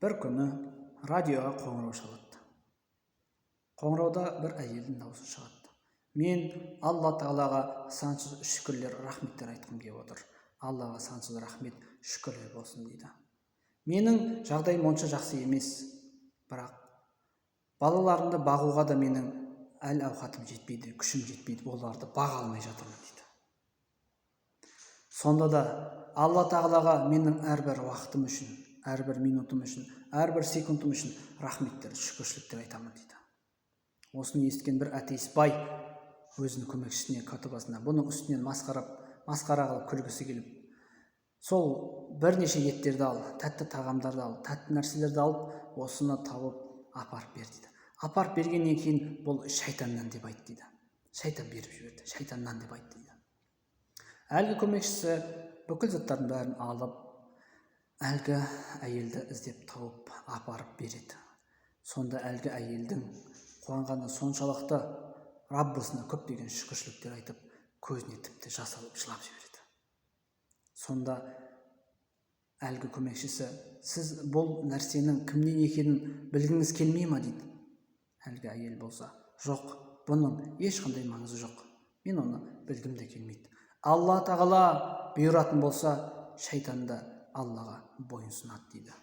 Bir күні радиоға қоңырау шалады. Қоңырауда бір әйелдің дауысы шығады. Мен Алла Тағалаға сансыз шүкірлер, рахметтер айтқым келіп отыр. Аллаға сансыз рахмет, шүкірлер болсын дейді. Менің жағдайым онша жақсы емес, бірақ балаларымды бағуға да менің әл ауқатым жетпейді, күшім жетпейді, оларды баға алмай жатырмын дейді. Сонда да Алла Тағалаға менің әрбір уақытым үшін, әрбір минутым үшін, әрбір секундым үшін рахметтер, шүкіршіліктер айтамын дейді. Осыны естіген бір атеист бай өзінің көмекшісіне, катыбасына бұның үстінен масқара қылып күлгісі келіп, сол бірнеше еттерді ал, тәтті тағамдарды ал, тәтті нәрселерді алып, осыны тауып апарып бер дейді. Апарып бергеннен кейін бұл шайтаннан деп айт дейді. Шайтан беріп жіберді, шайтаннан деп айт дейді. Әлгі көмекшісі бүкіл заттардың бәрін алып, әлгі әйелді іздеп тауып апарып береді. Сонда әлгі әйелдің қуанғаны соншалықты Раббысына көптеген шүкіршіліктер айтып, көзіне тіпті жас алып жылап жібереді. Сонда әлгі көмекшісі, сіз бұл нәрсенің кімнен екенін білгіңіз келмей ма дейді. Әлгі әйел болса, жоқ, бұның ешқандай маңызы жоқ. Мен оны білгім де келмейді. Алла Тағала бұйыратын болса, шайтан да Аллаға бойынсынады дейді.